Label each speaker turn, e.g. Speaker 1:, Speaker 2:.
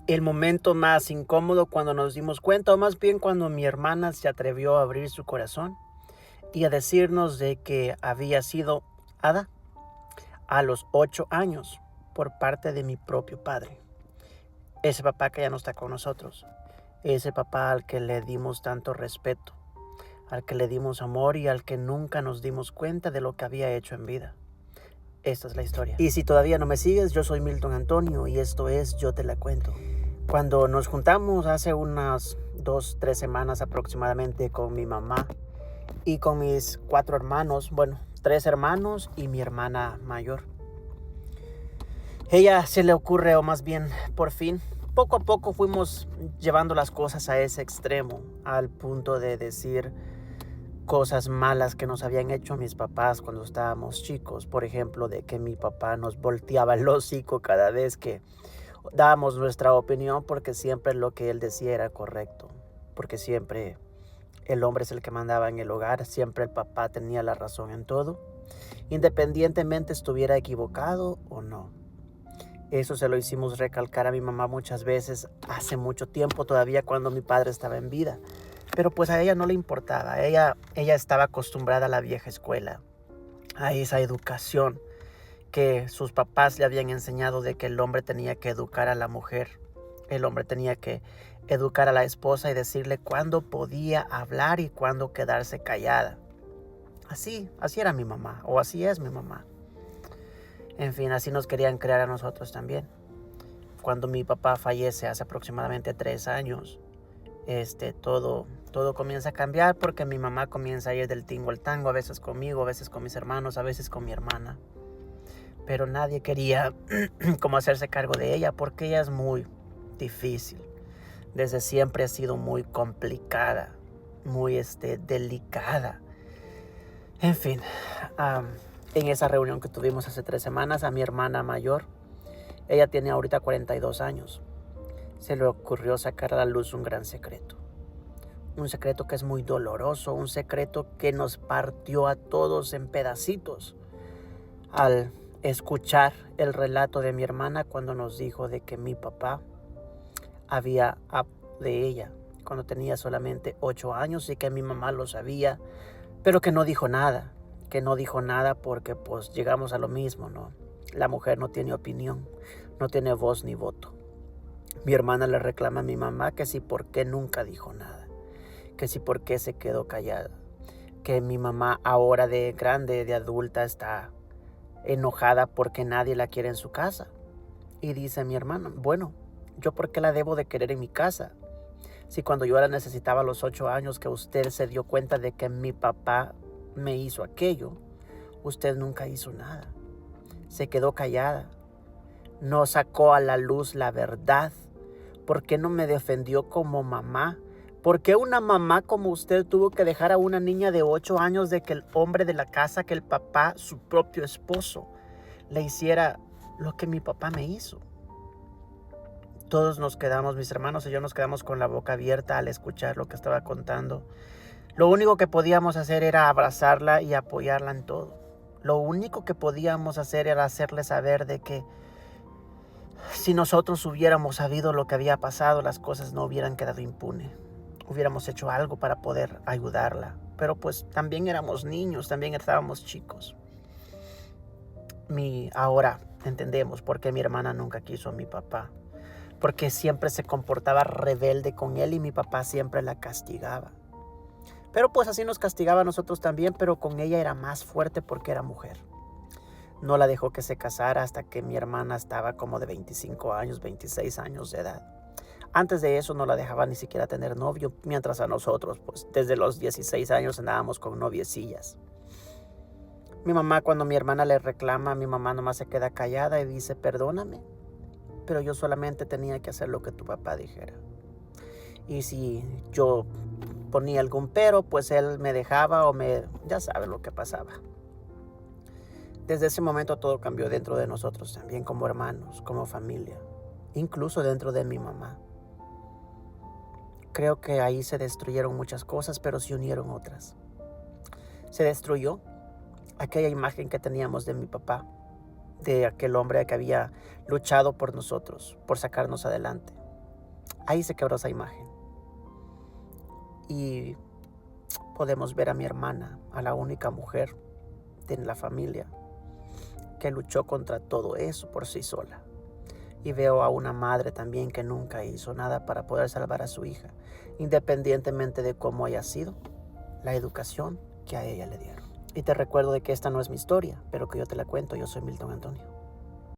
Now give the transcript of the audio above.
Speaker 1: el momento más incómodo cuando nos dimos cuenta, o más bien cuando mi hermana se atrevió a abrir su corazón y a decirnos de que había sido hada a los 8 años por parte de mi propio padre. Ese papá que ya no está con nosotros. Ese papá al que le dimos tanto respeto, al que le dimos amor y al que nunca nos dimos cuenta de lo que había hecho en vida. Esta es la historia. Y si todavía no me sigues, yo soy Milton Antonio y esto es Yo Te La Cuento. Cuando nos juntamos hace unas 2-3 semanas aproximadamente con mi mamá y con mis 4 hermanos, bueno, 3 hermanos y mi hermana mayor. Ella se le ocurre, o más bien por fin, poco a poco fuimos llevando las cosas a ese extremo, al punto de decir cosas malas que nos habían hecho mis papás cuando estábamos chicos. Por ejemplo, de que mi papá nos volteaba el hocico cada vez que dábamos nuestra opinión, porque siempre lo que él decía era correcto, porque siempre el hombre es el que mandaba en el hogar, siempre el papá tenía la razón en todo, independientemente estuviera equivocado o no. Eso se lo hicimos recalcar a mi mamá muchas veces hace mucho tiempo, todavía cuando mi padre estaba en vida. Pero pues a ella no le importaba, ella estaba acostumbrada a la vieja escuela, a esa educación que sus papás le habían enseñado, de que el hombre tenía que educar a la mujer. El hombre tenía que educar a la esposa y decirle cuándo podía hablar y cuándo quedarse callada. Así era mi mamá, o así es mi mamá. En fin, así nos querían crear a nosotros también. Cuando mi papá fallece hace aproximadamente 3 años, todo comienza a cambiar, porque mi mamá comienza a ir del tingo al tango, a veces conmigo, a veces con mis hermanos, a veces con mi hermana. Pero nadie quería como hacerse cargo de ella, porque ella es muy difícil. Desde siempre ha sido muy complicada, muy delicada. En fin, en esa reunión que tuvimos hace 3 semanas, a mi hermana mayor, ella tiene ahorita 42 años, se le ocurrió sacar a la luz un gran secreto. Un secreto que es muy doloroso, un secreto que nos partió a todos en pedacitos al escuchar el relato de mi hermana cuando nos dijo de que mi papá había de ella cuando tenía solamente 8 años y que mi mamá lo sabía, pero que no dijo nada, porque pues llegamos a lo mismo, ¿no? La mujer no tiene opinión, no tiene voz ni voto. Mi hermana le reclama a mi mamá que sí, por qué nunca dijo nada, que sí, por qué se quedó callada, que mi mamá ahora de grande, de adulta, está enojada porque nadie la quiere en su casa. Y dice mi hermana, bueno, ¿yo por qué la debo de querer en mi casa? Si cuando yo la necesitaba a los 8 años, que usted se dio cuenta de que mi papá me hizo aquello, usted nunca hizo nada. Se quedó callada. No sacó a la luz la verdad. ¿Por qué no me defendió como mamá? ¿Por qué una mamá como usted tuvo que dejar a una niña de 8 años de que el hombre de la casa, que el papá, su propio esposo, le hiciera lo que mi papá me hizo? Todos nos quedamos, mis hermanos y yo nos quedamos con la boca abierta al escuchar lo que estaba contando. Lo único que podíamos hacer era abrazarla y apoyarla en todo. Lo único que podíamos hacer era hacerle saber de que si nosotros hubiéramos sabido lo que había pasado, las cosas no hubieran quedado impunes. Hubiéramos hecho algo para poder ayudarla. Pero pues también éramos niños, también estábamos chicos. Ahora entendemos por qué mi hermana nunca quiso a mi papá. Porque siempre se comportaba rebelde con él y mi papá siempre la castigaba. Pero pues así nos castigaba a nosotros también, pero con ella era más fuerte porque era mujer. No la dejó que se casara hasta que mi hermana estaba como de 25 años, 26 años de edad. Antes de eso no la dejaba ni siquiera tener novio, mientras a nosotros, pues desde los 16 años andábamos con noviecillas. Mi mamá, cuando mi hermana le reclama, mi mamá nomás se queda callada y dice, perdóname, pero yo solamente tenía que hacer lo que tu papá dijera. Y si yo ponía algún pero, pues él me dejaba ya sabe lo que pasaba. Desde ese momento todo cambió dentro de nosotros también, como hermanos, como familia, incluso dentro de mi mamá. Creo que ahí se destruyeron muchas cosas, pero se unieron otras. Se destruyó aquella imagen que teníamos de mi papá, de aquel hombre que había luchado por nosotros, por sacarnos adelante. Ahí se quebró esa imagen. Y podemos ver a mi hermana, a la única mujer de la familia que luchó contra todo eso por sí sola. Y veo a una madre también que nunca hizo nada para poder salvar a su hija, independientemente de cómo haya sido la educación que a ella le dieron. Y te recuerdo de que esta no es mi historia, pero que yo te la cuento. Yo soy Milton Antonio.